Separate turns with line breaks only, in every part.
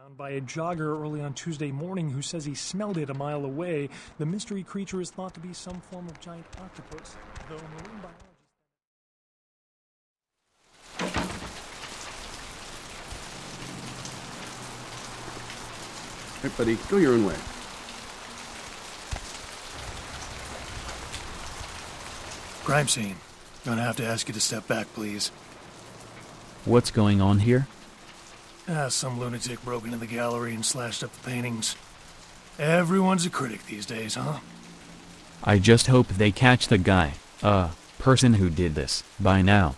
Found by a jogger early on Tuesday morning who says he smelled it a mile away. The mystery creature is thought to be some form of giant octopus, though marine biologists...
Hey, buddy, go your own way.
Crime scene. Gonna have to ask you to step back, please.
What's going on here?
Some lunatic broke into the gallery and slashed up the paintings. Everyone's a critic these days, huh?
I just hope they catch the guy, person who did this, by now.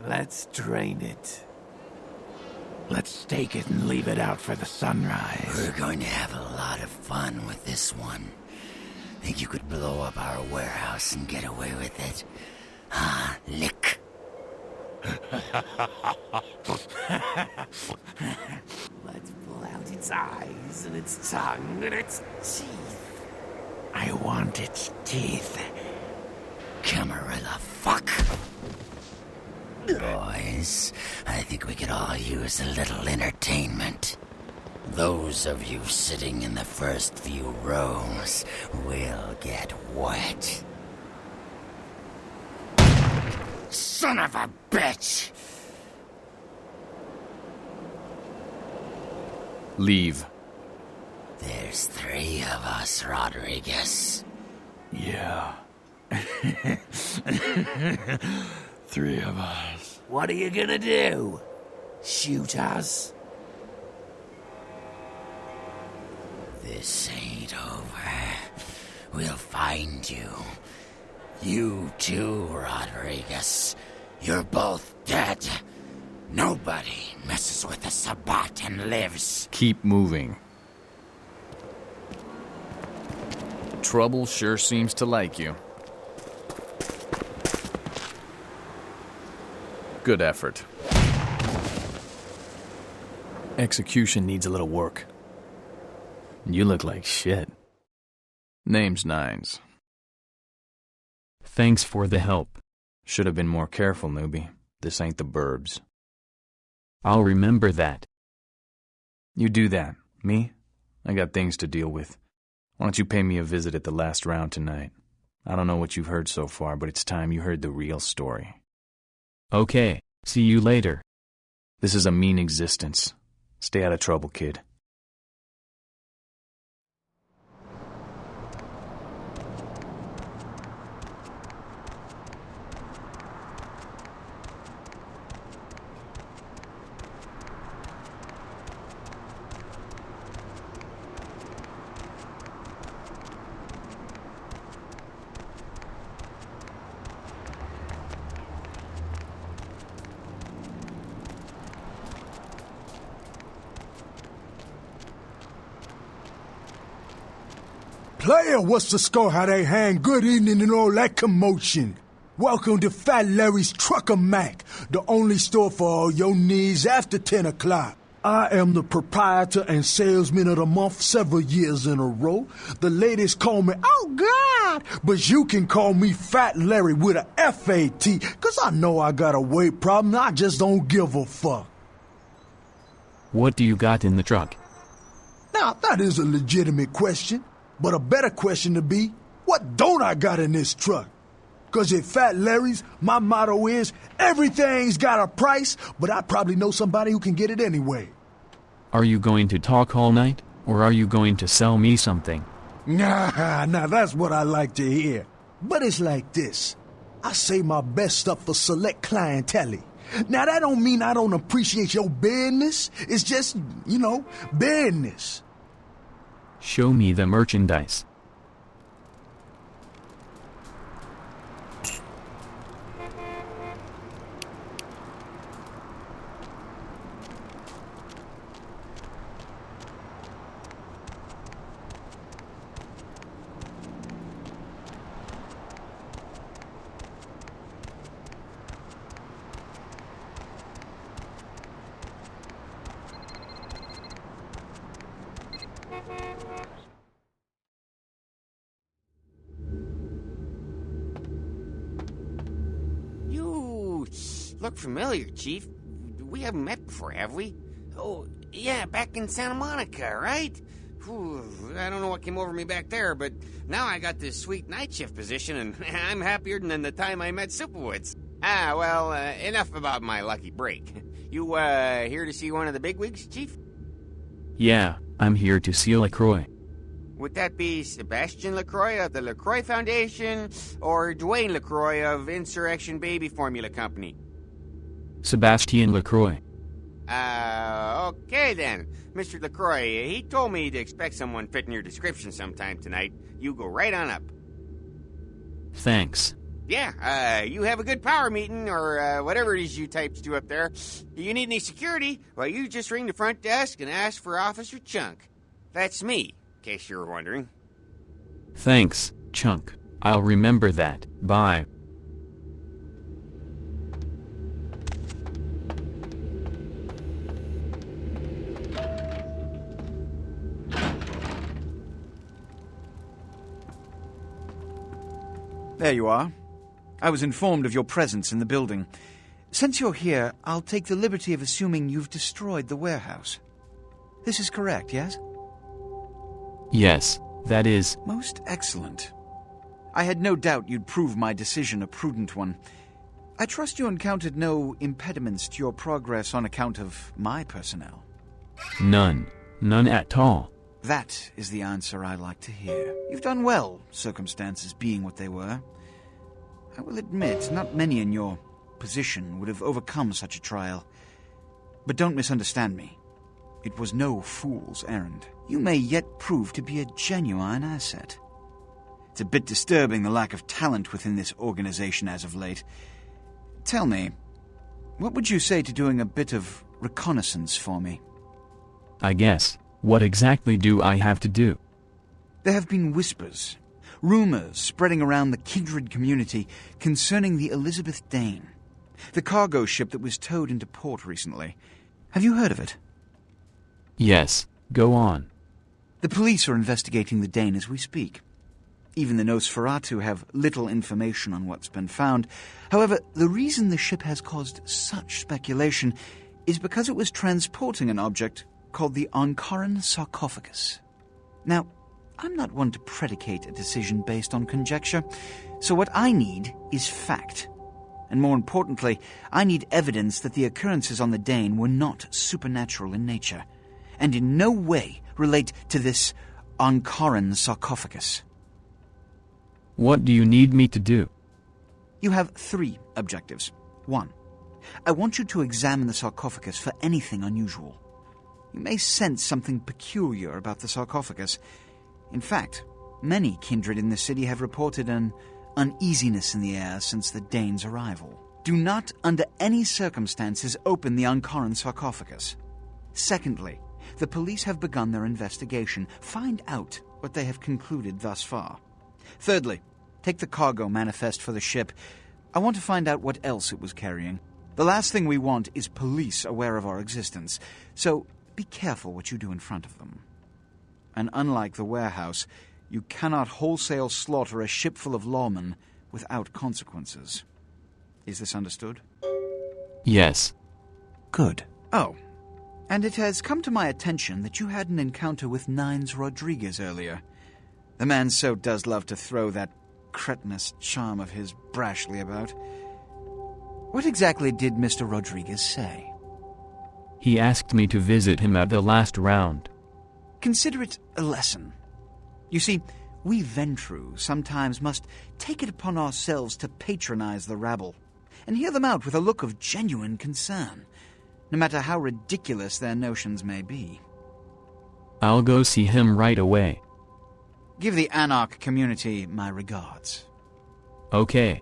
Let's drain it. Let's stake it and leave it out for the sunrise.
We're going to have a lot of fun with this one. Think you could blow up our warehouse and get away with it? Ah, lick.
Let's pull out its eyes and its tongue and its teeth. I want its teeth.
Camarilla fuck. Boys, I think we could all use a little entertainment. Those of you sitting in the first few rows will get wet. Son of a bitch!
Leave.
There's 3 of us, Rodriguez.
Yeah. 3 of us. What are you gonna do? Shoot us?
This ain't over. We'll find you. You too, Rodriguez. You're both dead. Nobody messes with a Sabbat and lives.
Keep moving. Trouble sure seems to like you. Good effort.
Execution needs a little work. You look like shit.
Name's Nines.
Thanks for the help.
Should have been more careful, newbie. This ain't the burbs.
I'll remember that.
You do that. Me? I got things to deal with. Why don't you pay me a visit at the last round tonight? I don't know what you've heard so far, but it's time you heard the real story.
Okay, see you later.
This is a mean existence. Stay out of trouble, kid.
Player, what's the score? How they hang? Good evening and all that commotion. Welcome to Fat Larry's Trucker Mac, the only store for all your needs after 10 o'clock. I am the proprietor and salesman of the month several years in a row. The ladies call me, oh God, but you can call me Fat Larry with a F-A-T, cause I know I got a weight problem, I just don't give a fuck.
What do you got in the truck?
Now, that is a legitimate question. But a better question to be, what don't I got in this truck? Cause at Fat Larry's, my motto is, everything's got a price, but I probably know somebody who can get it anyway.
Are you going to talk all night, or are you going to sell me something?
Nah, that's what I like to hear. But it's like this. I save my best stuff for select clientele. Now that don't mean I don't appreciate your business. It's just, business.
Show me the merchandise.
look familiar, Chief. We haven't met before, have we? Oh, yeah, back in Santa Monica, right? Whew, I don't know what came over me back there, but now I got this sweet night shift position, and I'm happier than the time I met Superwoods. Well, enough about my lucky break. You, here to see one of the bigwigs, Chief?
Yeah, I'm here to see LaCroix.
Would that be Sebastian LaCroix of the LaCroix Foundation, or Dwayne LaCroix of Insurrection Baby Formula Company?
Sebastian LaCroix.
Okay then. Mr. LaCroix, he told me to expect someone fitting your description sometime tonight. You go right on up.
Thanks.
Yeah, you have a good power meeting, or whatever it is you types do up there. You need any security? Well, you just ring the front desk and ask for Officer Chunk. That's me, in case you were wondering.
Thanks, Chunk. I'll remember that. Bye.
There you are. I was informed of your presence in the building. Since you're here, I'll take the liberty of assuming you've destroyed the warehouse. This is correct, yes?
Yes, that is.
Most excellent. I had no doubt you'd prove my decision a prudent one. I trust you encountered no impediments to your progress on account of my personnel.
None. None at all.
That is the answer I like to hear. You've done well, circumstances being what they were. I will admit, not many in your position would have overcome such a trial. But don't misunderstand me. It was no fool's errand. You may yet prove to be a genuine asset. It's a bit disturbing, the lack of talent within this organization as of late. Tell me, what would you say to doing a bit of reconnaissance for me?
I guess. What exactly do I have to do?
There have been whispers, rumors spreading around the kindred community concerning the Elizabeth Dane, the cargo ship that was towed into port recently. Have you heard of it?
Yes, go on.
The police are investigating the Dane as we speak. Even the Nosferatu have little information on what's been found. However, the reason the ship has caused such speculation is because it was transporting an object called the Ankaran sarcophagus. Now, I'm not one to predicate a decision based on conjecture, so what I need is fact. And more importantly, I need evidence that the occurrences on the Dane were not supernatural in nature, and in no way relate to this Ankaran sarcophagus.
What do you need me to do?
You have 3 objectives. 1. I want you to examine the sarcophagus for anything unusual. You may sense something peculiar about the sarcophagus. In fact, many kindred in the city have reported an uneasiness in the air since the Dane's arrival. Do not, under any circumstances, open the Ankaran sarcophagus. Secondly, the police have begun their investigation. Find out what they have concluded thus far. Thirdly, take the cargo manifest for the ship. I want to find out what else it was carrying. The last thing we want is police aware of our existence, so be careful what you do in front of them. And unlike the warehouse, you cannot wholesale slaughter a ship full of lawmen without consequences. Is this understood?
Yes.
Good. Oh, and it has come to my attention that you had an encounter with Nines Rodriguez earlier. The man so does love to throw that cretinous charm of his brashly about. What exactly did Mr. Rodriguez say?
He asked me to visit him at the last round.
Consider it a lesson. You see, we Ventrue sometimes must take it upon ourselves to patronize the rabble and hear them out with a look of genuine concern, no matter how ridiculous their notions may be.
I'll go see him right away.
Give the Anarch community my regards.
Okay.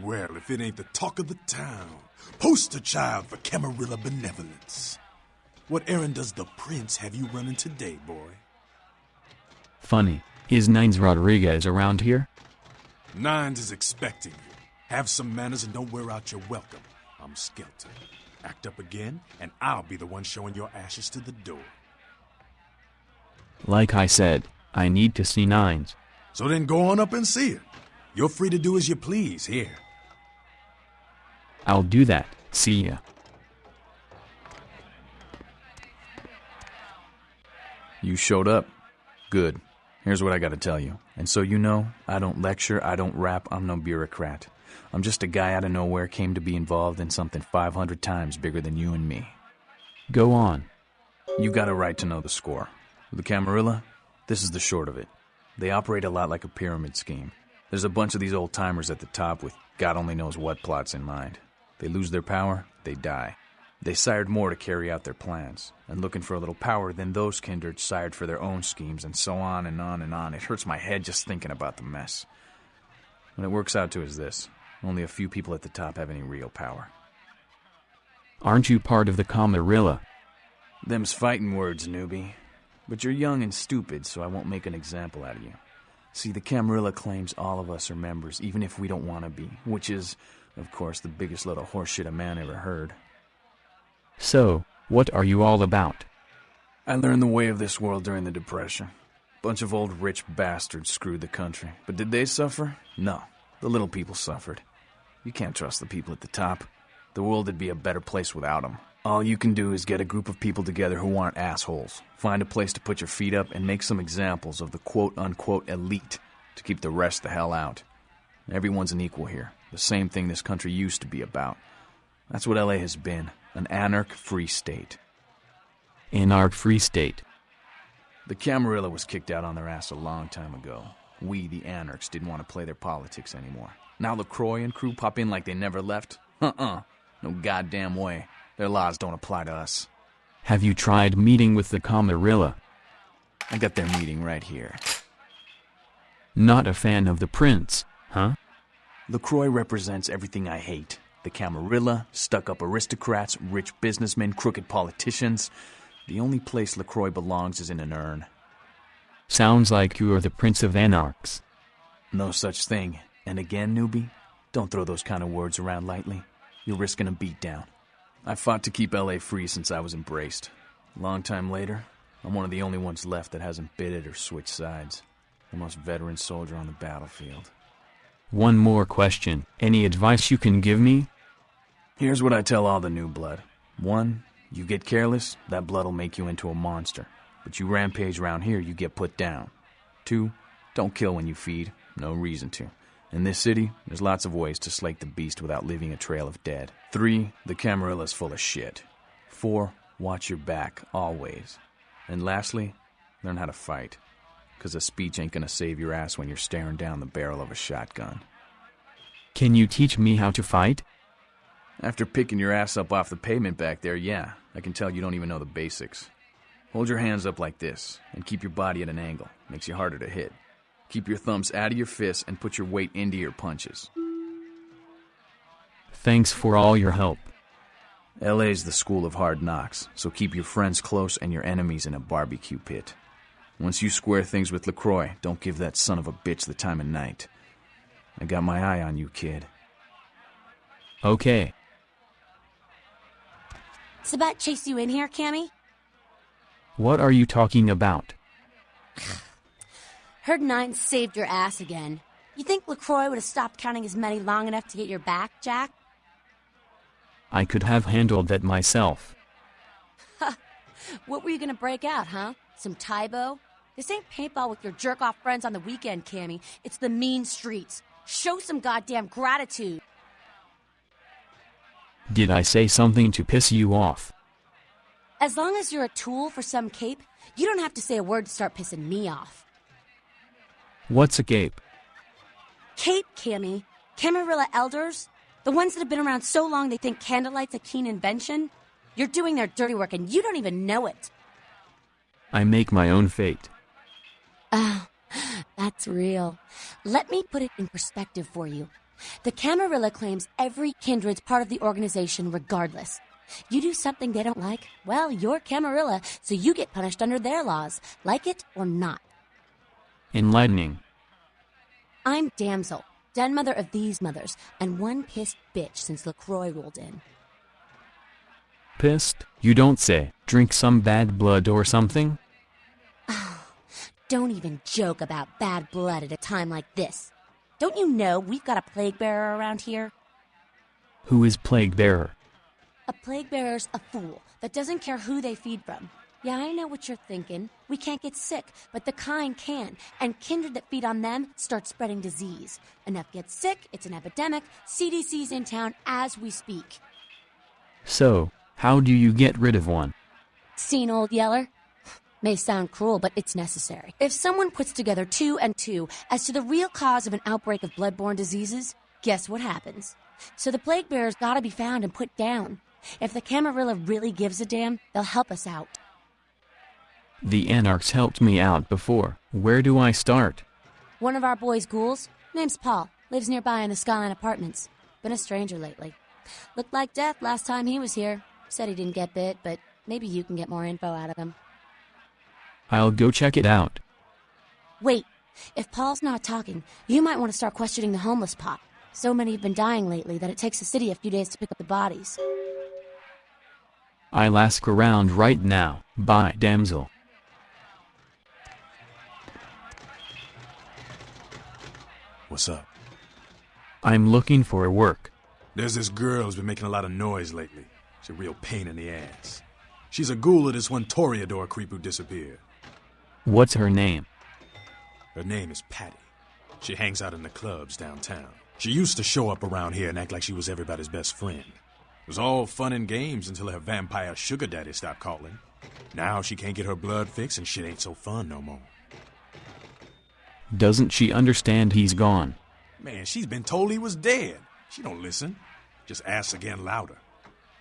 Well, if it ain't the talk of the town, poster child for Camarilla benevolence. What errand does the prince have you running today, boy?
Funny, is Nines Rodriguez around here?
Nines is expecting you. Have some manners and don't wear out your welcome. I'm Skelter. Act up again, and I'll be the one showing your ashes to the door.
Like I said, I need to see Nines.
So then go on up and see her. You're free to do as you please here.
I'll do that. See ya.
You showed up. Good. Here's what I gotta tell you. And so you know, I don't lecture, I don't rap, I'm no bureaucrat. I'm just a guy out of nowhere came to be involved in something 500 times bigger than you and me.
Go on.
You got a right to know the score. With the Camarilla, this is the short of it. They operate a lot like a pyramid scheme. There's a bunch of these old-timers at the top with God only knows what plots in mind. They lose their power, they die. They sired more to carry out their plans, and looking for a little power, then those kindred sired for their own schemes, and so on and on and on. It hurts my head just thinking about the mess. What it works out to is this. Only a few people at the top have any real power.
Aren't you part of the Camarilla?
Them's fighting words, newbie. But you're young and stupid, so I won't make an example out of you. See, the Camarilla claims all of us are members, even if we don't want to be, which is, of course, the biggest load of horseshit a man ever heard.
So, what are you all about?
I learned the way of this world during the Depression. Bunch of old rich bastards screwed the country. But did they suffer? No. The little people suffered. You can't trust the people at the top. The world would be a better place without them. All you can do is get a group of people together who aren't assholes. Find a place to put your feet up and make some examples of the quote-unquote elite to keep the rest the hell out. Everyone's an equal here. The same thing this country used to be about. That's what LA has been. An anarch-free state.
Anarch-free state.
The Camarilla was kicked out on their ass a long time ago. We, the anarchs, didn't want to play their politics anymore. Now LaCroix and crew pop in like they never left? No goddamn way. Their laws don't apply to us.
Have you tried meeting with the Camarilla?
I got their meeting right here.
Not a fan of the prince, huh?
LaCroix represents everything I hate. The Camarilla, stuck-up aristocrats, rich businessmen, crooked politicians. The only place LaCroix belongs is in an urn.
Sounds like you are the Prince of Anarchs.
No such thing. And again, newbie, don't throw those kind of words around lightly. You're risking a beatdown. I fought to keep LA free since I was embraced. A long time later, I'm one of the only ones left that hasn't bid it or switched sides. The most veteran soldier on the battlefield.
One more question. Any advice you can give me?
Here's what I tell all the new blood. 1, you get careless, that blood'll make you into a monster. But you rampage around here, you get put down. 2, don't kill when you feed. No reason to. In this city, there's lots of ways to slake the beast without leaving a trail of dead. 3, the Camarilla's full of shit. 4, watch your back, always. And lastly, learn how to fight. 'Cause a speech ain't gonna save your ass when you're staring down the barrel of a shotgun.
Can you teach me how to fight?
After picking your ass up off the pavement back there, yeah, I can tell you don't even know the basics. Hold your hands up like this, and keep your body at an angle. Makes you harder to hit. Keep your thumbs out of your fists and put your weight into your punches.
Thanks for all your help.
LA's the school of hard knocks, so keep your friends close and your enemies in a barbecue pit. Once you square things with LaCroix, don't give that son of a bitch the time of night. I got my eye on you, kid.
Okay.
Sabat chased you in here, Cammy?
What are you talking about?
Heard Nines saved your ass again. You think LaCroix would have stopped counting his money long enough to get your back, Jack?
I could have handled that myself.
What were you gonna break out, huh? Some Tybo? This ain't paintball with your jerk-off friends on the weekend, Cammy. It's the mean streets. Show some goddamn gratitude.
Did I say something to piss you off?
As long as you're a tool for some cape, you don't have to say a word to start pissing me off.
What's a cape?
Cape, Cammy. Camarilla elders? The ones that have been around so long they think candlelight's a keen invention? You're doing their dirty work and you don't even know it.
I make my own fate.
Oh, that's real. Let me put it in perspective for you. The Camarilla claims every kindred's part of the organization regardless. You do something they don't like, well, you're Camarilla, so you get punished under their laws, like it or not.
Enlightening.
I'm Damsel, den mother of these mothers, and one pissed bitch since LaCroix rolled in.
Pissed? You don't say. Drink some bad blood or something?
Don't even joke about bad blood at a time like this. Don't you know we've got a plague bearer around here?
Who is plague bearer?
A plague bearer's a fool that doesn't care who they feed from. Yeah, I know what you're thinking. We can't get sick, but the kind can, and kindred that feed on them start spreading disease. Enough get sick, it's an epidemic. CDC's in town as we speak.
So, how do you get rid of one?
Seen Old Yeller? May sound cruel, but it's necessary. If someone puts together 2 and 2 as to the real cause of an outbreak of bloodborne diseases, guess what happens? So the plague bearer's gotta be found and put down. If the Camarilla really gives a damn, they'll help us out.
The Anarchs helped me out before. Where do I start?
One of our boys' ghouls, name's Paul, lives nearby in the Skyline Apartments. Been a stranger lately. Looked like death last time he was here. Said he didn't get bit, but maybe you can get more info out of him.
I'll go check it out.
Wait, if Paul's not talking, you might want to start questioning the homeless pot. So many have been dying lately that it takes the city a few days to pick up the bodies.
I'll ask around right now. Bye, damsel.
What's up?
I'm looking for work.
There's this girl who's been making a lot of noise lately. She's a real pain in the ass. She's a ghoul of this one Toreador creep who disappeared.
What's her name?
Her name is Patty. She hangs out in the clubs downtown. She used to show up around here and act like she was everybody's best friend. It was all fun and games until her vampire sugar daddy stopped calling. Now she can't get her blood fixed and shit ain't so fun no more.
Doesn't she understand he's gone?
Man, she's been told he was dead. She don't listen. Just asks again louder.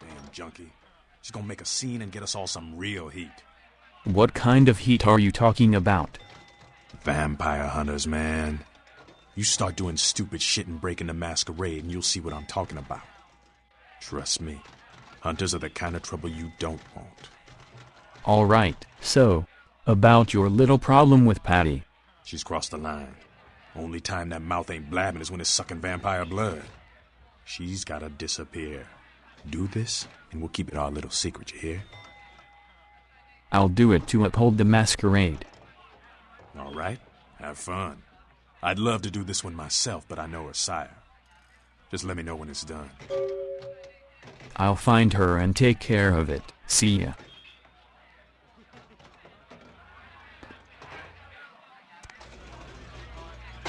Damn junkie. She's gonna make a scene and get us all some real heat.
What kind of heat are you talking about?
Vampire hunters, man. You start doing stupid shit and breaking the Masquerade and you'll see what I'm talking about. Trust me. Hunters are the kind of trouble you don't want.
Alright, so, about your little problem with Patty.
She's crossed the line. Only time that mouth ain't blabbing is when it's sucking vampire blood. She's gotta disappear. Do this, and we'll keep it our little secret, you hear?
I'll do it to uphold the Masquerade.
All right, have fun. I'd love to do this one myself, but I know her sire. Just let me know when it's done.
I'll find her and take care of it. See ya.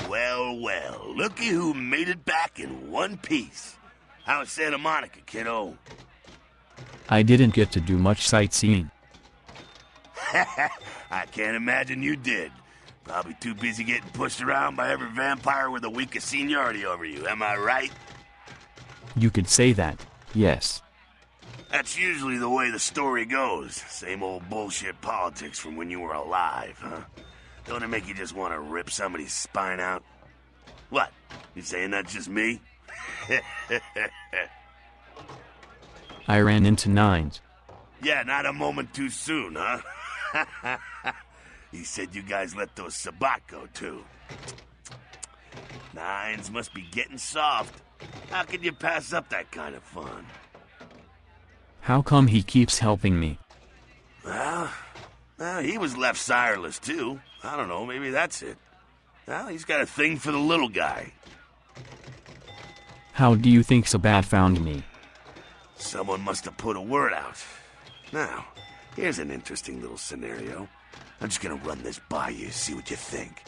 Well, well, looky who made it back in one piece. How's Santa Monica, kiddo?
I didn't get to do much sightseeing.
I can't imagine you did. Probably too busy getting pushed around by every vampire with the weakest seniority over you, am I right?
You could say that, yes.
That's usually the way the story goes. Same old bullshit politics from when you were alive, huh? Don't it make you just want to rip somebody's spine out? What? You saying that's just me?
I ran into Nines.
Yeah, not a moment too soon, huh? He said you guys let those Sabat go, too. Nines must be getting soft. How could you pass up that kind of fun?
How come he keeps helping me?
Well, he was left sireless, too. I don't know, maybe that's it. Well, he's got a thing for the little guy.
How do you think Sabat found me?
Someone must have put a word out. Now, here's an interesting little scenario. I'm just gonna run this by you, see what you think.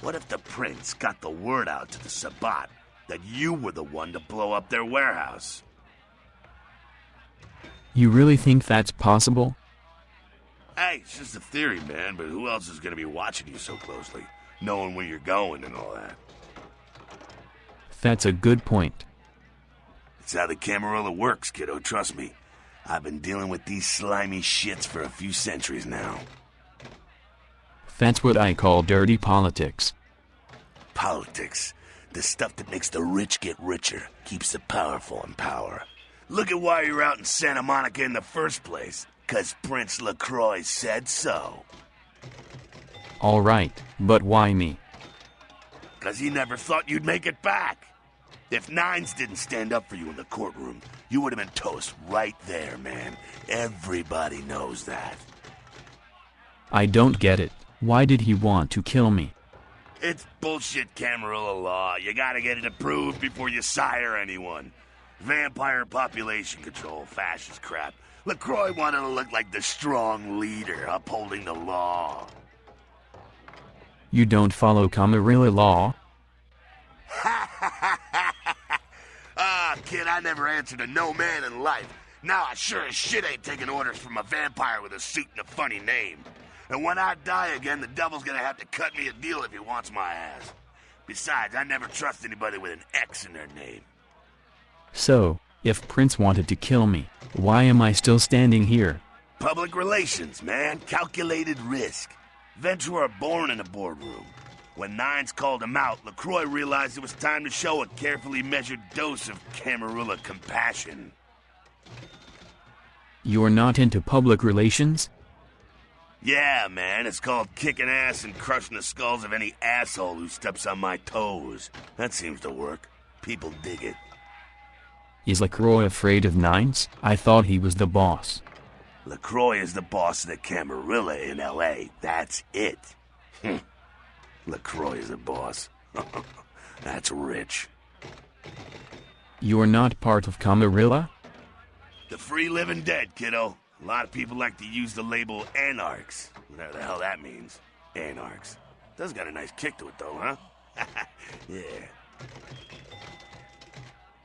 What if the prince got the word out to the Sabat that you were the one to blow up their warehouse?
You really think that's possible?
Hey, it's just a theory, man, but who else is gonna be watching you so closely? Knowing where you're going and all that.
That's a good point.
It's how the Camarilla works, kiddo, trust me. I've been dealing with these slimy shits for a few centuries now.
That's what I call dirty politics.
Politics? The stuff that makes the rich get richer, keeps the powerful in power. Look at why you're out in Santa Monica in the first place. 'Cause Prince LaCroix said so.
Alright, but why me?
'Cause he never thought you'd make it back. If Nines didn't stand up for you in the courtroom, you would have been toast right there, man. Everybody knows that.
I don't get it. Why did he want to kill me?
It's bullshit Camarilla law. You gotta get it approved before you sire anyone. Vampire population control, fascist crap. LaCroix wanted to look like the strong leader upholding the law.
You don't follow Camarilla law?
Ah, kid, I never answered to no man in life. Now I sure as shit ain't taking orders from a vampire with a suit and a funny name. And when I die again, the devil's gonna have to cut me a deal if he wants my ass. Besides, I never trust anybody with an X in their name.
So, if Prince wanted to kill me, why am I still standing here?
Public relations, man. Calculated risk. Ventrue are born in a boardroom. When Nines called him out, LaCroix realized it was time to show a carefully measured dose of Camarilla compassion.
You're not into public relations?
Yeah, man, it's called kicking ass and crushing the skulls of any asshole who steps on my toes. That seems to work. People dig it.
Is LaCroix afraid of Nines? I thought he was the boss.
LaCroix is the boss of the Camarilla in L.A. That's it. LaCroix is the boss. That's rich.
You're not part of Camarilla?
The free living dead, kiddo. A lot of people like to use the label anarchs. Whatever the hell that means. Anarchs. Does got a nice kick to it, though, huh? Yeah.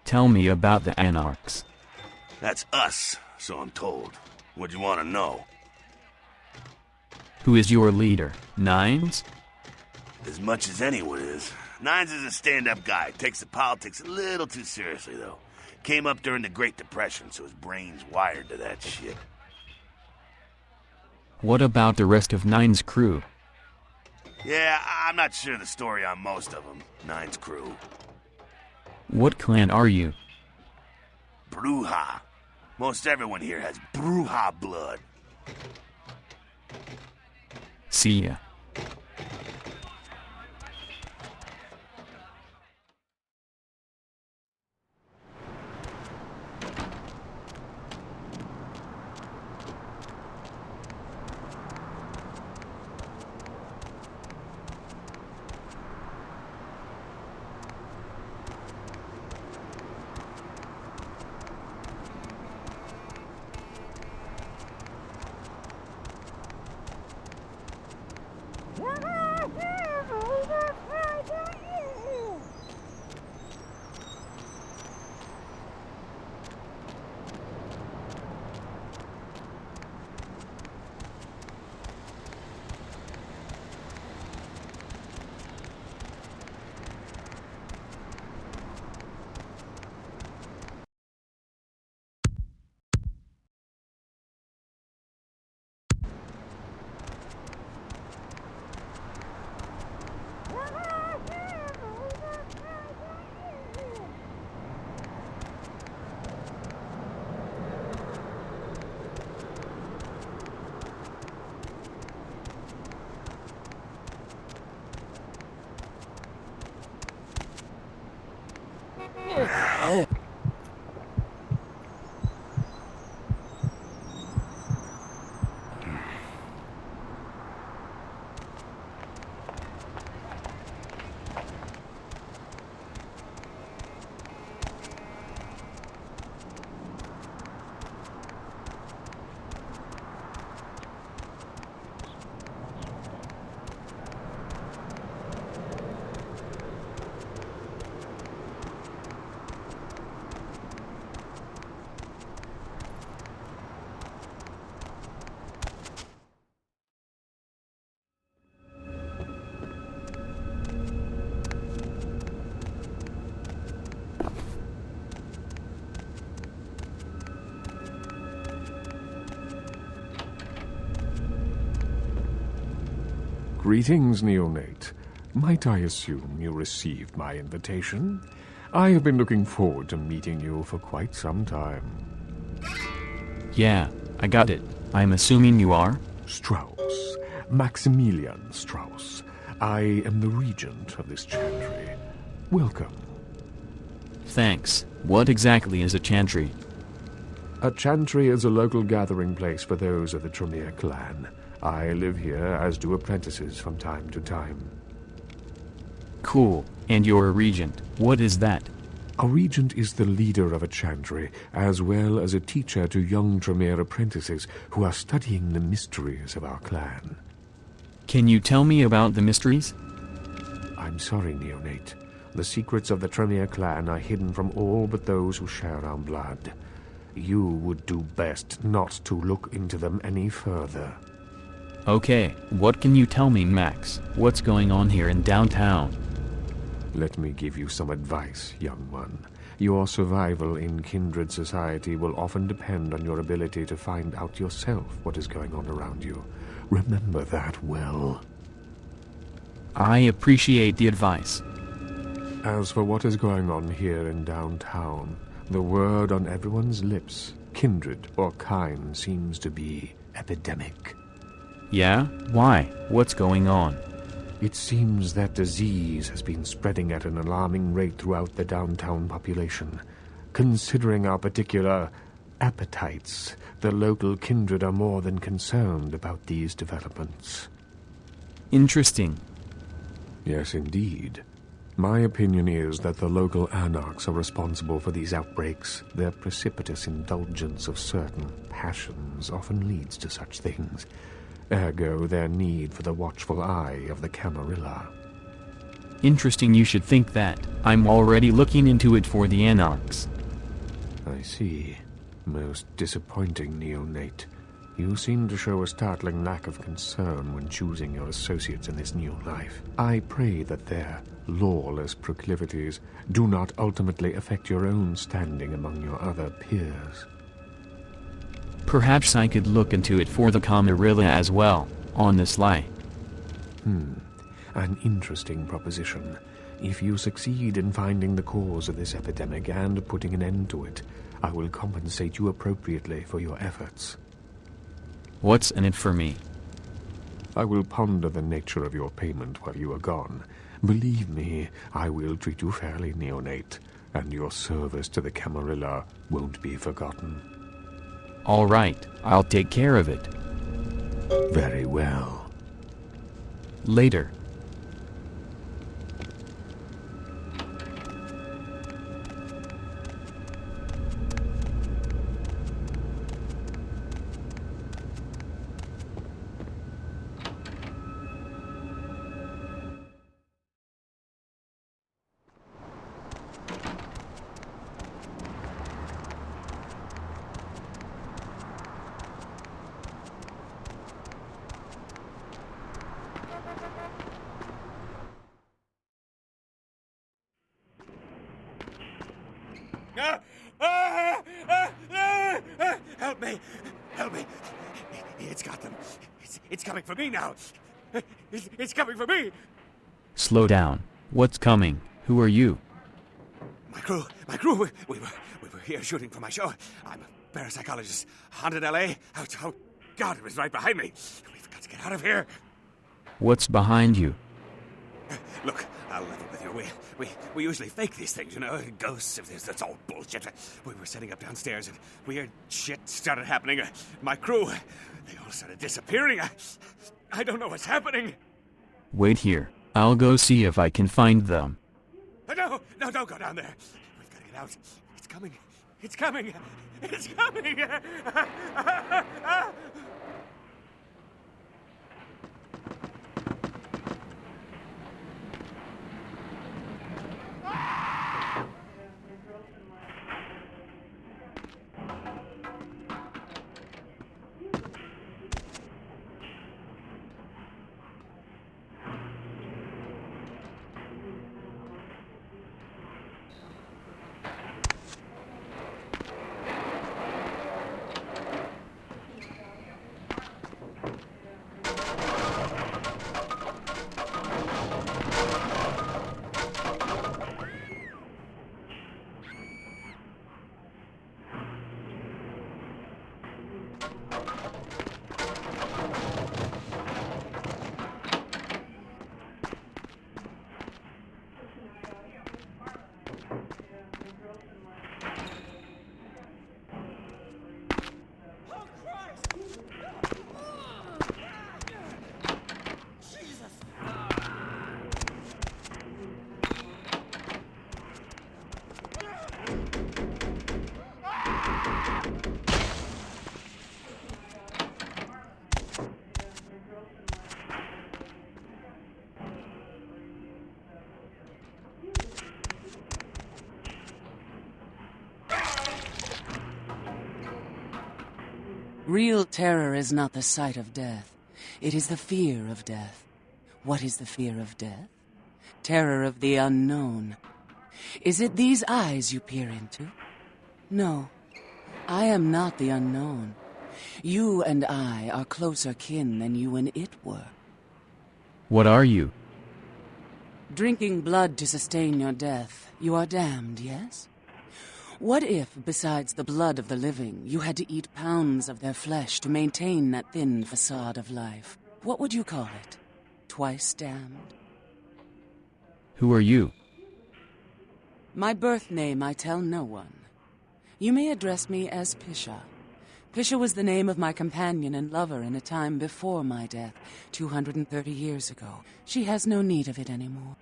Tell me about the anarchs.
That's us, so I'm told. What'd you want to know?
Who is your leader? Nines?
As much as anyone is. Nines is a stand-up guy. Takes the politics a little too seriously, though. Came up during the Great Depression, so his brain's wired to that shit.
What about the rest of Nines' crew?
Yeah, I'm not sure the story on most of them. Nines' crew.
What clan are you?
Bruja. Most everyone here has Bruja blood.
See ya.
Greetings, neonate. Might I assume you received my invitation? I have been looking forward to meeting you for quite some time.
Yeah, I got it. I'm assuming you are?
Strauss. Maximilian Strauss. I am the regent of this chantry. Welcome.
Thanks. What exactly is a chantry?
A chantry is a local gathering place for those of the Tremere clan. I live here, as do apprentices from time to time.
Cool. And you're a regent. What is that?
A regent is the leader of a chantry, as well as a teacher to young Tremere apprentices who are studying the mysteries of our clan.
Can you tell me about the mysteries?
I'm sorry, Neonate. The secrets of the Tremere clan are hidden from all but those who share our blood. You would do best not to look into them any further.
Okay, what can you tell me, Max? What's going on here in downtown?
Let me give you some advice, young one. Your survival in kindred society will often depend on your ability to find out yourself what is going on around you. Remember that well.
I appreciate the advice.
As for what is going on here in downtown, the word on everyone's lips, kindred or kind, seems to be epidemic.
Yeah? Why? What's going on?
It seems that disease has been spreading at an alarming rate throughout the downtown population. Considering our particular appetites, the local kindred are more than concerned about these developments.
Interesting.
Yes, indeed. My opinion is that the local anarchs are responsible for these outbreaks. Their precipitous indulgence of certain passions often leads to such things. Ergo, their need for the watchful eye of the Camarilla.
Interesting you should think that. I'm already looking into it for the anarchs.
I see. Most disappointing, Neonate. You seem to show a startling lack of concern when choosing your associates in this new life. I pray that their lawless proclivities do not ultimately affect your own standing among your other peers.
Perhaps I could look into it for the Camarilla as well, on the sly.
An interesting proposition. If you succeed in finding the cause of this epidemic and putting an end to it, I will compensate you appropriately for your efforts.
What's in it for me?
I will ponder the nature of your payment while you are gone. Believe me, I will treat you fairly, Neonate, and your service to the Camarilla won't be forgotten.
All right, I'll take care of it.
Very well.
Later.
Help me! Help me! It's got them. It's coming for me now. It's coming for me.
Slow down. What's coming? Who are you?
My crew. We were here shooting for my show. I'm a parapsychologist. Haunted L.A. Oh, God, it was right behind me. We've got to get out of here.
What's behind you?
Look, I'll level with you. We usually fake these things, you know, ghosts. That's all bullshit. We were setting up downstairs, and weird shit started happening. My crew, they all started disappearing. I don't know what's happening.
Wait here. I'll go see if I can find them.
No, don't go down there. We've got to get out. It's coming. It's coming. It's coming.
Real terror is not the sight of death. It is the fear of death. What is the fear of death? Terror of the unknown. Is it these eyes you peer into? No, I am not the unknown. You and I are closer kin than you and it were.
What are you?
Drinking blood to sustain your death, you are damned, yes? What if, besides the blood of the living, you had to eat pounds of their flesh to maintain that thin facade of life? What would you call it? Twice damned?
Who are you?
My birth name I tell no one. You may address me as Pisha. Pisha was the name of my companion and lover in a time before my death, 230 years ago. She has no need of it anymore.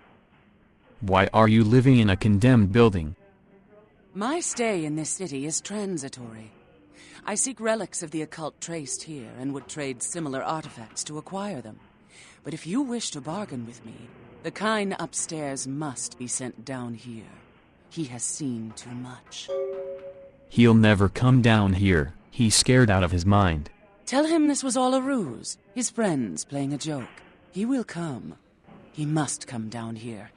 Why are you living in a condemned building?
My stay in this city is transitory. I seek relics of the occult traced here and would trade similar artifacts to acquire them. But if you wish to bargain with me, the kind upstairs must be sent down here. He has seen too much.
He'll never come down here. He's scared out of his mind.
Tell him this was all a ruse, his friends playing a joke. He will come. He must come down here.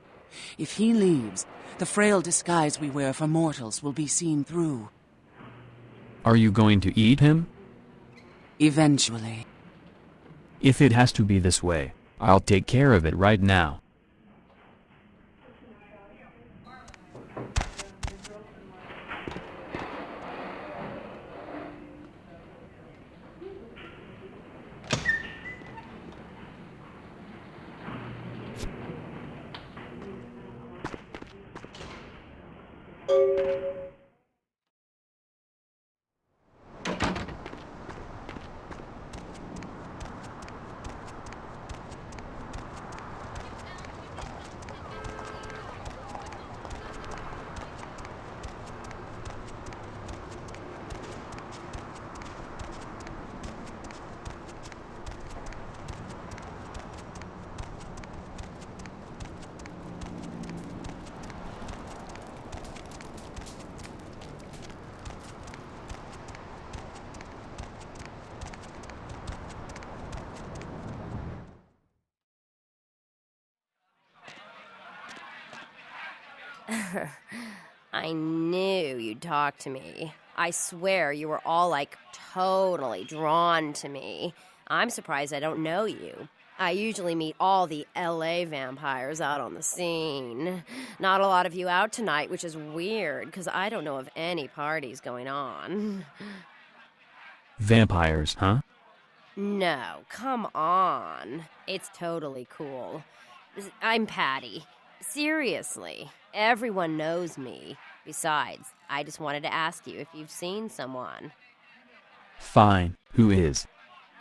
If he leaves, the frail disguise we wear for mortals will be seen through.
Are you going to eat him?
Eventually.
If it has to be this way, I'll take care of it right now.
I knew you'd talk to me. I swear you were all, totally drawn to me. I'm surprised I don't know you. I usually meet all the LA vampires out on the scene. Not a lot of you out tonight, which is weird, because I don't know of any parties going on.
Vampires, huh?
No, come on. It's totally cool. I'm Patty. Seriously. Everyone knows me. Besides, I just wanted to ask you if you've seen someone.
Fine. Who is?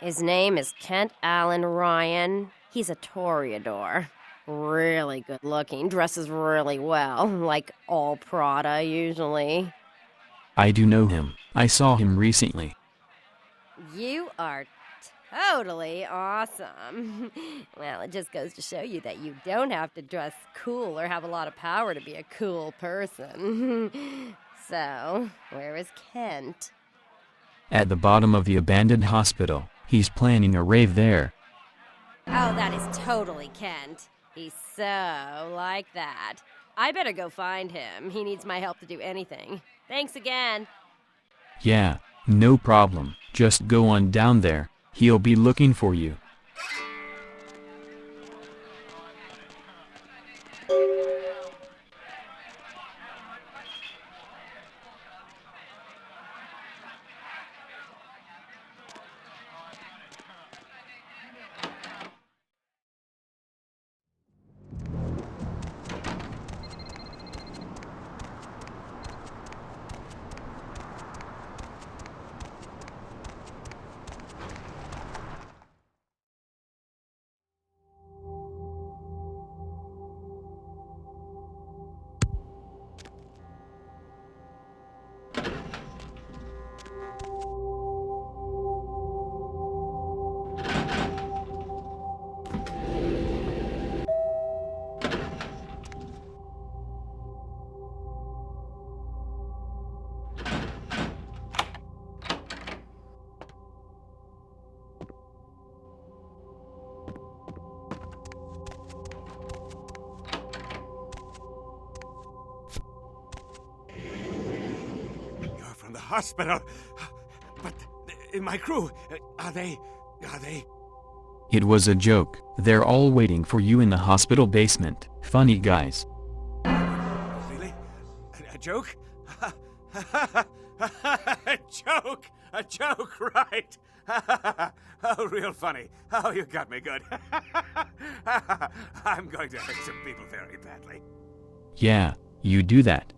His name is Kent Allen Ryan. He's a toreador. Really good looking, dresses really well, like all Prada usually.
I do know him. I saw him recently.
You are totally awesome. Well, it just goes to show you that you don't have to dress cool or have a lot of power to be a cool person. So, where is Kent?
At the bottom of the abandoned hospital. He's planning a rave there.
Oh, that is totally Kent. He's so like that. I better go find him. He needs my help to do anything. Thanks again.
Yeah, no problem. Just go on down there. He'll be looking for you.
hospital. But my crew, are they...
It was a joke. They're all waiting for you in the hospital basement. Funny guys.
Really? A joke? A joke, right? Oh, real funny. Oh, you got me good. I'm going to hurt some people very badly.
Yeah, you do that.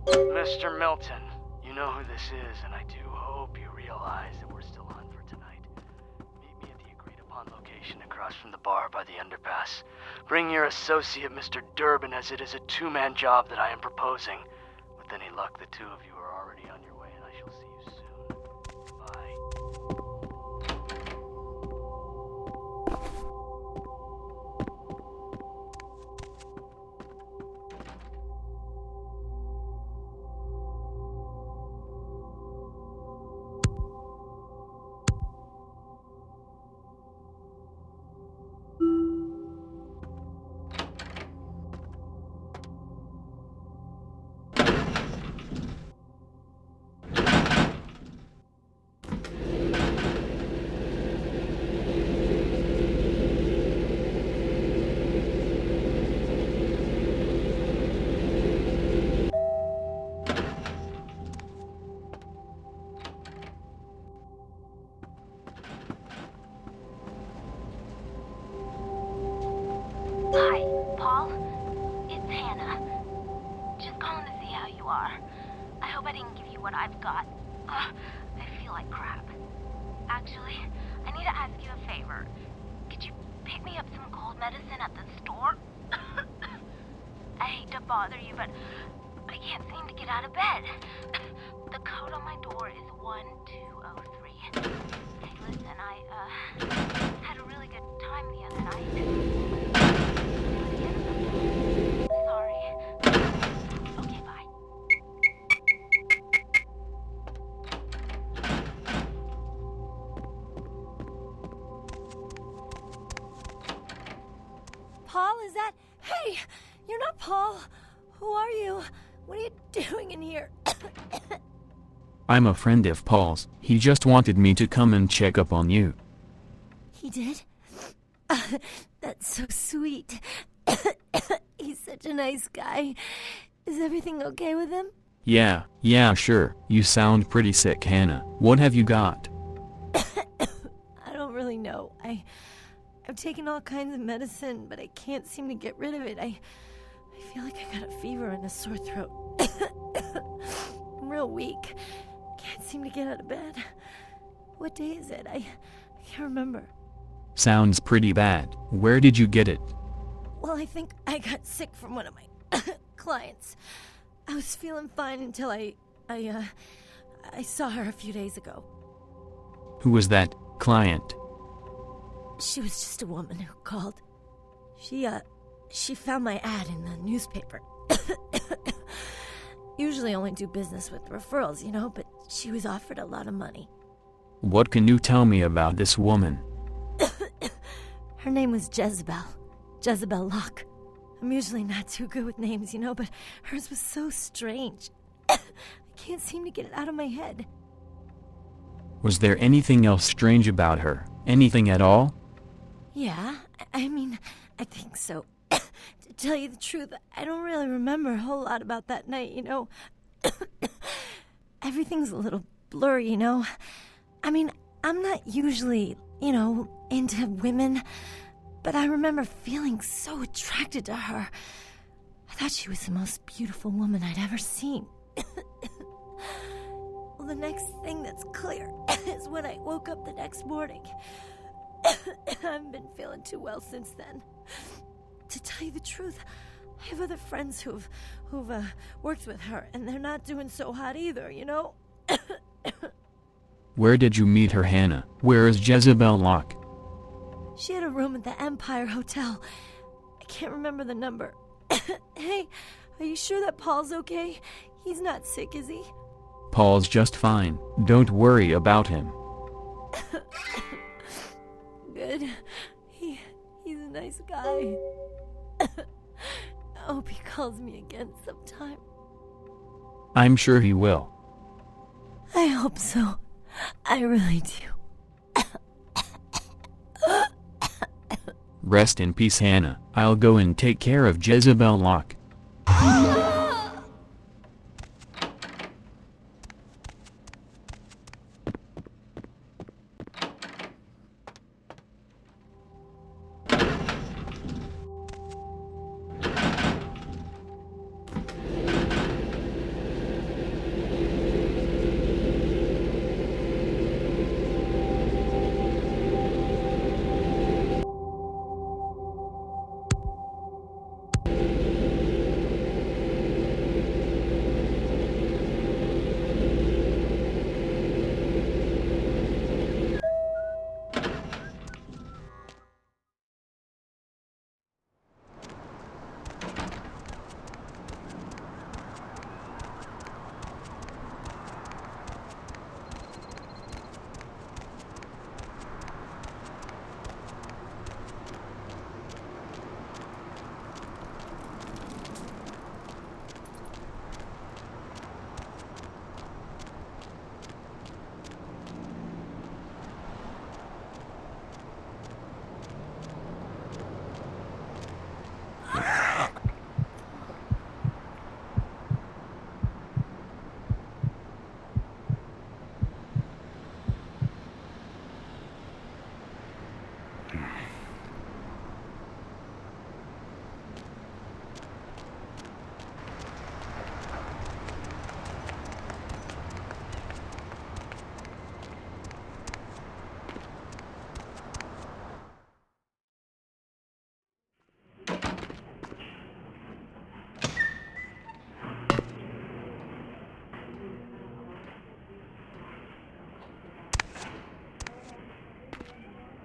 Mr. Milton, you know who this is, and I do hope you realize that we're still on for tonight. Meet me at the agreed-upon location across from the bar by the underpass. Bring your associate, Mr. Durbin, as it is a two-man job that I am proposing. With any luck, the two of you are already on your way, and I shall see you soon. Bye.
Hi, Paul. It's Hannah. Just calling to see how you are. I hope I didn't give you what I've got. I feel like crap. Actually, I need to ask you a favor. Could you pick me up some cold medicine at the store? I hate to bother you, but I can't seem to get out of bed. The code on my door is 1203. Hey, listen, I had a really good time the other night. Sorry. Okay, bye.
Paul, is that... Hey, you're not Paul. Who are you? What are you doing in here?
I'm a friend of Paul's. He just wanted me to come and check up on you.
He did? That's so sweet. He's such a nice guy. Is everything okay with him?
Yeah, sure. You sound pretty sick, Hannah. What have you got?
I don't really know. I've taken all kinds of medicine, but I can't seem to get rid of it. I feel like I got a fever and a sore throat. I'm real weak. Can't seem to get out of bed. What day is it? I can't remember.
Sounds pretty bad. Where did you get it?
Well, I think I got sick from one of my clients. I was feeling fine until I saw her a few days ago.
Who was that client?
She was just a woman who called. She found my ad in the newspaper. Usually only do business with referrals, you know, but she was offered a lot of money.
What can you tell me about this woman?
Her name was Jezebel Locke. I'm usually not too good with names, you know, but hers was so strange. I can't seem to get it out of my head.
Was there anything else strange about her? Anything at all?
Yeah, I mean, I think so. To tell you the truth, I don't really remember a whole lot about that night, you know. Everything's a little blurry, you know. I mean, I'm not usually, you know, into women, but I remember feeling so attracted to her. I thought she was the most beautiful woman I'd ever seen. Well, the next thing that's clear is when I woke up the next morning. I haven't been feeling too well since then. To tell you the truth,
I have other friends who've worked with her, and they're not doing so hot either, you know?
Where did you meet her, Hannah? Where is Jezebel Locke?
She had a room at the Empire Hotel. I can't remember the number. Hey, are you sure that Paul's okay? He's not sick, is he?
Paul's just fine. Don't worry about him.
Good. He's a nice guy. I hope he calls me again sometime.
I'm sure he will.
I hope so. I really do.
Rest in peace, Hannah. I'll go and take care of Jezebel Locke.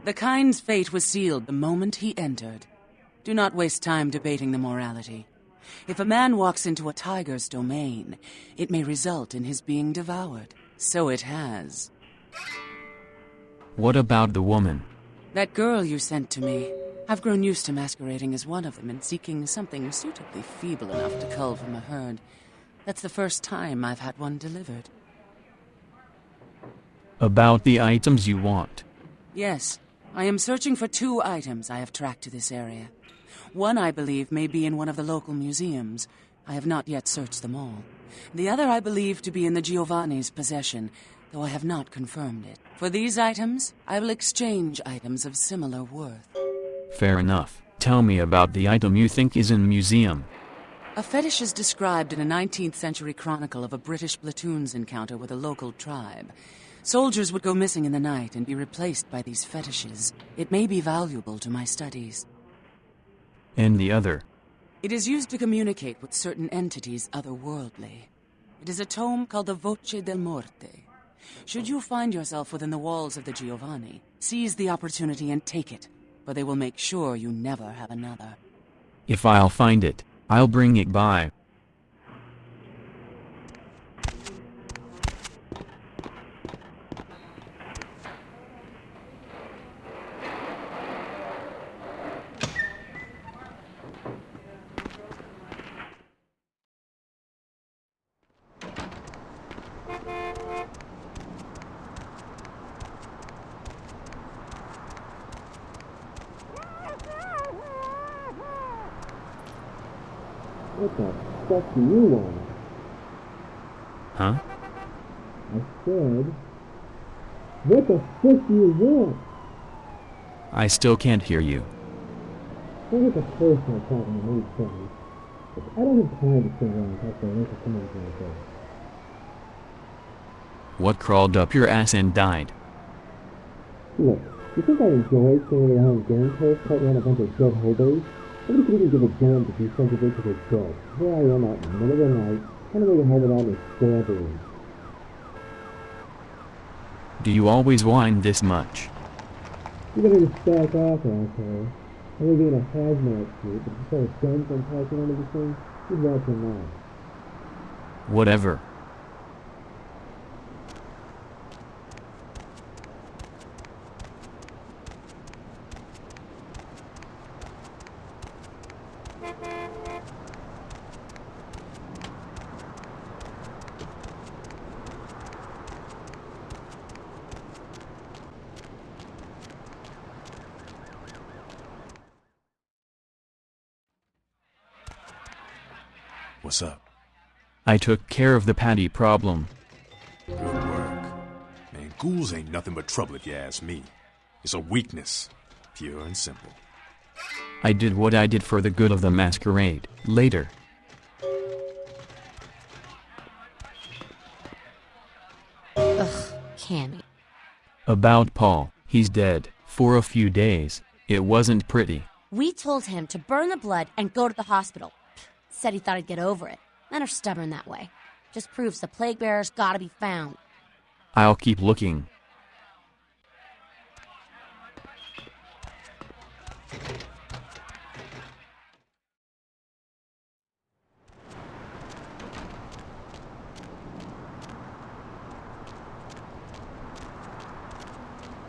The kind's fate was sealed the moment he entered. Do not waste time debating the morality. If a man walks into a tiger's domain, it may result in his being devoured. So it has.
What about the woman?
That girl you sent to me. I've grown used to masquerading as one of them and seeking something suitably feeble enough to cull from a herd. That's the first time I've had one delivered.
About the items you want.
Yes, I am searching for 2 items I have tracked to this area. One, I believe, may be in one of the local museums. I have not yet searched them all. The other I believe to be in the Giovanni's possession, though I have not confirmed it. For these items, I will exchange items of similar worth.
Fair enough. Tell me about the item you think is in the museum.
A fetish is described in a 19th century chronicle of a British platoon's encounter with a local tribe. Soldiers would go missing in the night and be replaced by these fetishes. It may be valuable to my studies.
And the other?
It is used to communicate with certain entities otherworldly. It is a tome called the Voce del Morte. Should you find yourself within the walls of the Giovanni, seize the opportunity and take it, for they will make sure you never have another.
If I'll find it, I'll bring it by.
What the fuck do you want?
Huh?
I said, what the fuck do you want?
I still can't hear you.
Don't make a personal problem to me, friend. I don't have time to sit around and talk to a bunch of someone like that.
What crawled up your ass and died?
Look, you think I enjoy sitting around game posts talking about a bunch of dead hobos? Nobody could even give a damn to be sent to their job. Here I am out in the middle of the night, trying to make a home without any scabberings.
Do you always whine this much?
You better just back off, asshole. I may be in a hazmat suit, but if you saw a gun from passing under this thing, you'd watch your mouth.
Whatever.
What's up?
I took care of the Patty problem.
Good work. Man, ghouls ain't nothing but trouble if you ask me. It's a weakness. Pure and simple.
I did what I did for the good of the Masquerade. Later.
Ugh, Cammy.
About Paul, he's dead. For a few days. It wasn't pretty.
We told him to burn the blood and go to the hospital. Said he thought he'd get over it. Men are stubborn that way. Just proves the plague bearer's gotta be found.
I'll keep looking.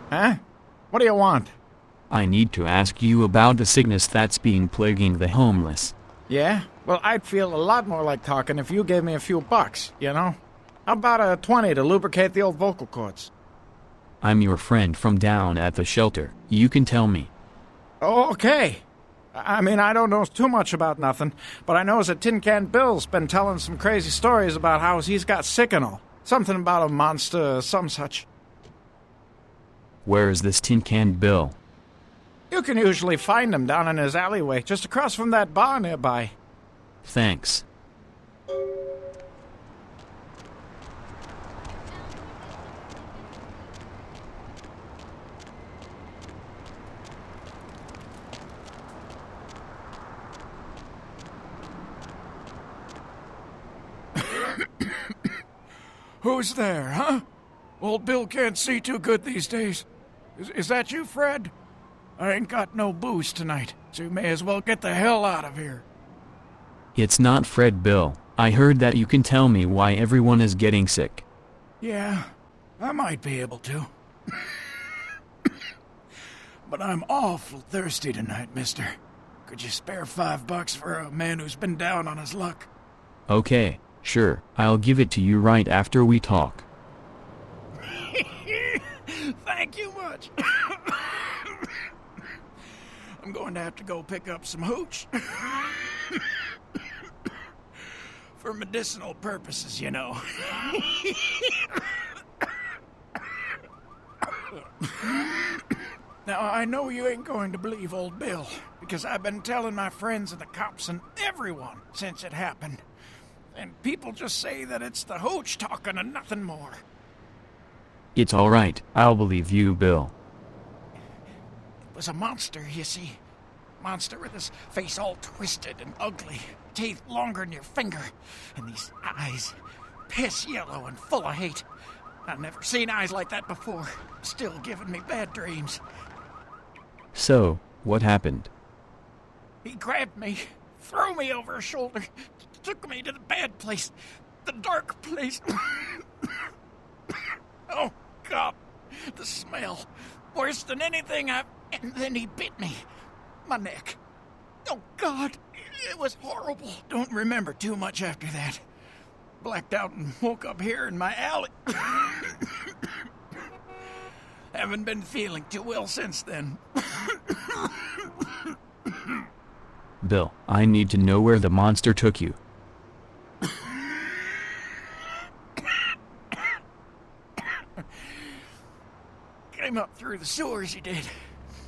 Huh? What do you want?
I need to ask you about the sickness that's been plaguing the homeless.
Yeah? Well, I'd feel a lot more like talking if you gave me a few bucks, you know? How about a 20 to lubricate the old vocal cords?
I'm your friend from down at the shelter. You can tell me.
Oh, okay. I mean, I don't know too much about nothing, but I know that Tin Can Bill's been telling some crazy stories about how he's got sick and all. Something about a monster, some such.
Where is this Tin Can Bill?
You can usually find him down in his alleyway, just across from that bar nearby.
Thanks.
Who's there, huh? Old Bill can't see too good these days. Is that you, Fred? I ain't got no booze tonight, so you may as well get the hell out of here.
It's not Fred Bill. I heard that you can tell me why everyone is getting sick.
Yeah, I might be able to. But I'm awful thirsty tonight, mister. Could you spare $5 for a man who's been down on his luck?
Okay, sure. I'll give it to you right after we talk.
Thank you much. I'm going to have to go pick up some hooch. For medicinal purposes, you know. Now, I know you ain't going to believe old Bill, because I've been telling my friends and the cops and everyone since it happened. And people just say that it's the hooch talking and nothing more.
It's all right. I'll believe you, Bill.
It was a monster, you see. Monster with his face all twisted and ugly, teeth longer than your finger, and these eyes, piss yellow and full of hate. I've never seen eyes like that before. Still giving me bad dreams.
So, what happened?
He grabbed me, threw me over his shoulder, took me to the bad place, the dark place. Oh, God, the smell. Worse than anything I've... And then he bit me. My neck. Oh, God, it was horrible. Don't remember too much after that. Blacked out and woke up here in my alley. Haven't been feeling too well since then.
Bill, I need to know where the monster took you.
Came up through the sewers, he did.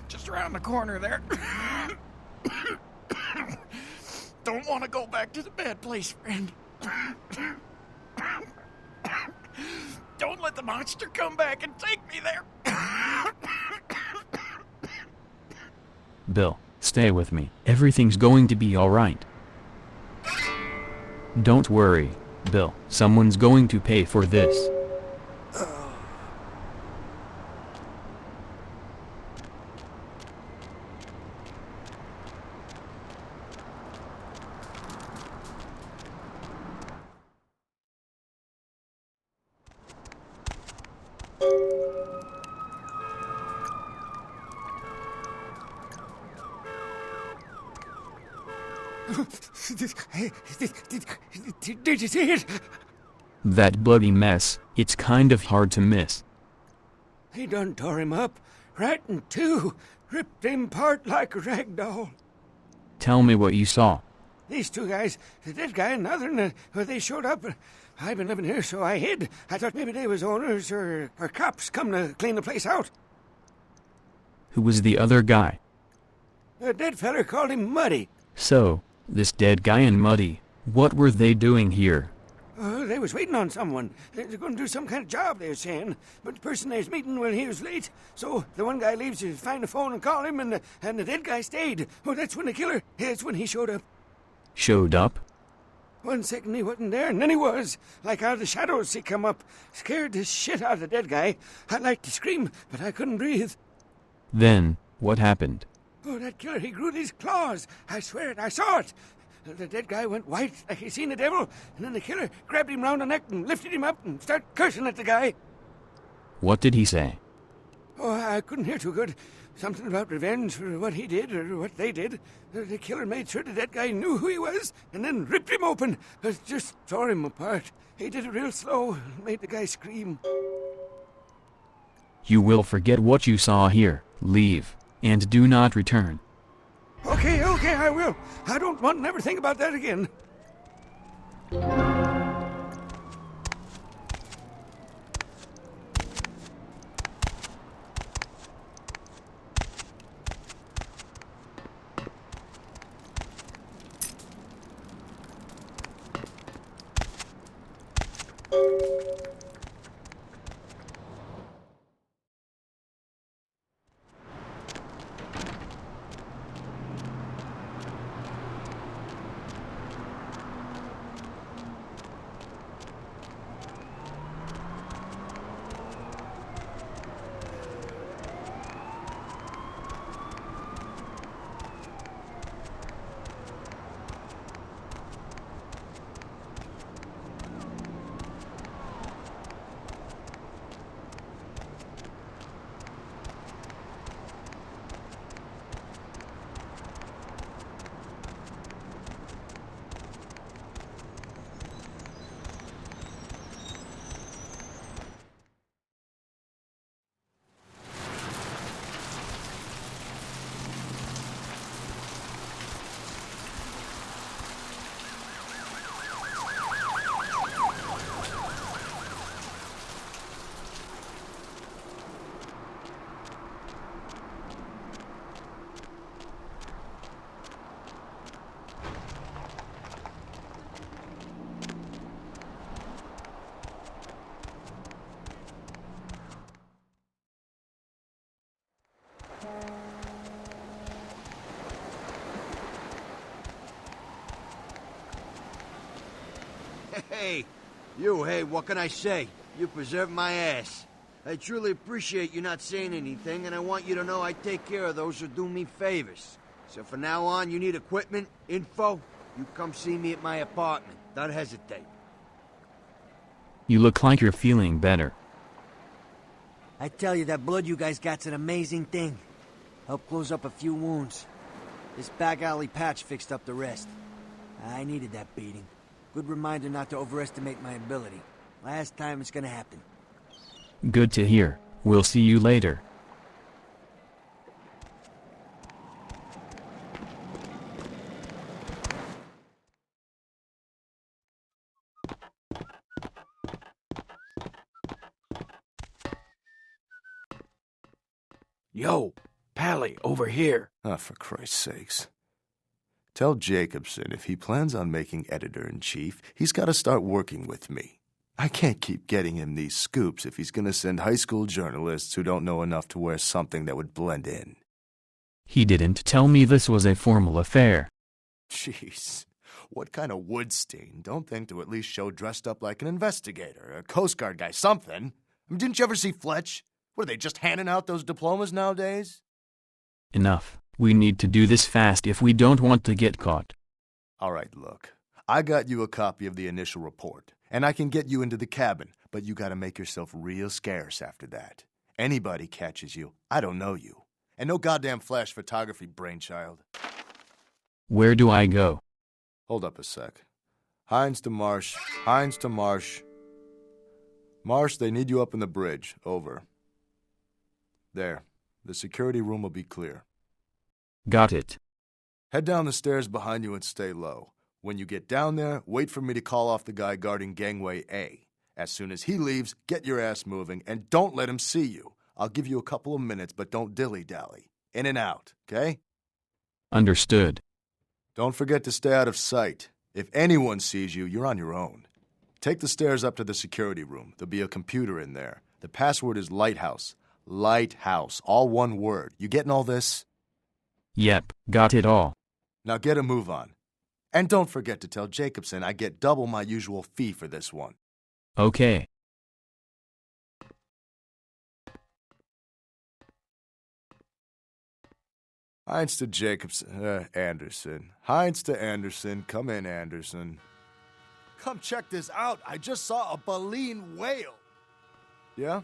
Just around the corner there. Don't want to go back to the bad place, friend. Don't let the monster come back and take me there.
Bill, Stay with me. Everything's going to be alright. Don't worry, Bill. Someone's going to pay for this.
Did you see it?
That bloody mess, it's kind of hard to miss.
He done tore him up, right in two, ripped him apart like a rag doll.
Tell me what you saw.
These two guys, the dead guy and the other, and they showed up. I've been living here, so I hid. I thought maybe they was owners or cops come to clean the place out.
Who was the other guy?
The dead feller called him Muddy.
So, this dead guy and Muddy, what were they doing here?
They was waiting on someone. They were going to do some kind of job, they were saying. But the person they was meeting, well, he was late. So the one guy leaves to find the phone and call him, and the dead guy stayed. Oh, that's when the killer, that's when he showed up.
Showed up?
1 second he wasn't there, and then he was. Like out of the shadows he come up. Scared the shit out of the dead guy. I'd like to scream, but I couldn't breathe.
Then, what happened?
Oh, that killer, he grew these claws. I swear it, I saw it. The dead guy went white like he seen the devil, and then the killer grabbed him round the neck and lifted him up and started cursing at the guy.
What did he say?
Oh, I couldn't hear too good. Something about revenge for what he did or what they did. The killer made sure the dead guy knew who he was and then ripped him open. Just tore him apart. He did it real slow and made the guy scream.
You will forget what you saw here. Leave. And do not return.
Okay, I will. I don't want to never think about that again.
Hey, what can I say? You preserved my ass. I truly appreciate you not saying anything, and I want you to know I take care of those who do me favors. So from now on, you need equipment, info, you come see me at my apartment. Don't hesitate.
You look like you're feeling better.
I tell you, that blood you guys got's an amazing thing. Helped close up a few wounds. This back alley patch fixed up the rest. I needed that beating. Good reminder not to overestimate my ability. Last time it's gonna happen.
Good to hear. We'll see you later.
Yo, Pally, over here.
Ah, for Christ's sakes. Tell Jacobson if he plans on making editor-in-chief, he's got to start working with me. I can't keep getting him these scoops if he's going to send high school journalists who don't know enough to wear something that would blend in.
He didn't tell me this was a formal affair.
Jeez. What kind of wood stain? Don't think to at least show dressed up like an investigator, a Coast Guard guy, something. I mean, didn't you ever see Fletch? What, are they just handing out those diplomas nowadays?
Enough. We need to do this fast if we don't want to get caught.
All right, look. I got you a copy of the initial report, and I can get you into the cabin, but you gotta make yourself real scarce after that. Anybody catches you, I don't know you. And no goddamn flash photography, brainchild.
Where do I go?
Hold up a sec. Hines to Marsh. Hines to Marsh. Marsh, they need you up in the bridge. Over. There. The security room will be clear.
Got it.
Head down the stairs behind you and stay low. When you get down there, wait for me to call off the guy guarding gangway A. As soon as he leaves, get your ass moving, and don't let him see you. I'll give you a couple of minutes, but don't dilly-dally. In and out, okay?
Understood.
Don't forget to stay out of sight. If anyone sees you, you're on your own. Take the stairs up to the security room. There'll be a computer in there. The password is Lighthouse. Lighthouse. All one word. You getting all this?
Yep, got it all.
Now get a move on. And don't forget to tell Jacobson I get double my usual fee for this one.
Okay.
Hines to Jacobson, Anderson. Hines to Anderson. Come in, Anderson. Come check this out. I just saw a baleen whale. Yeah?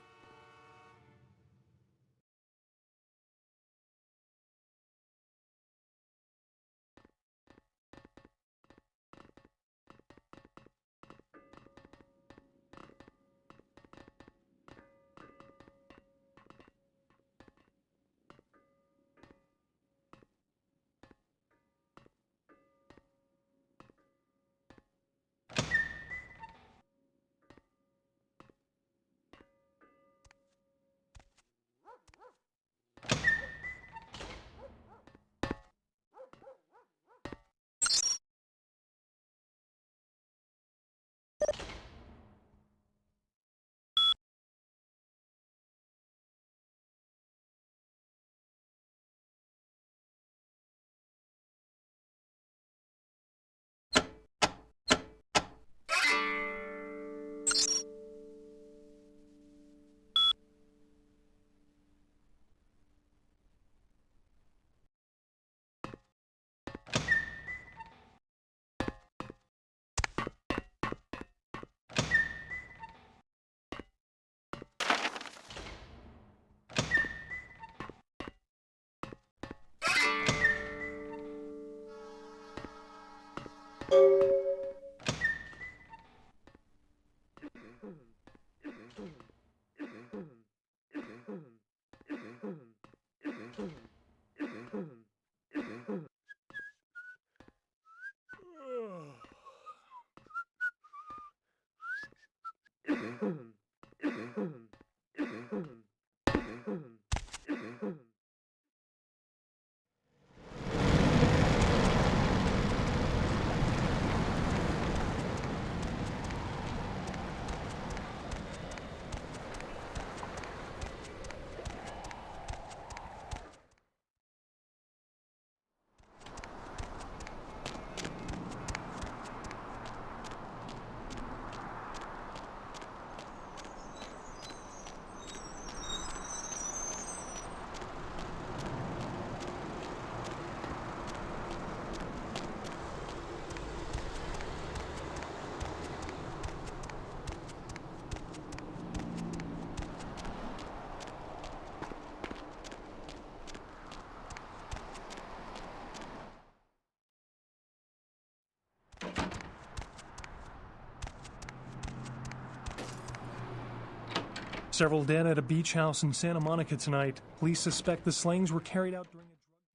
Several dead at a beach house in Santa Monica tonight. Police suspect the slayings were carried out during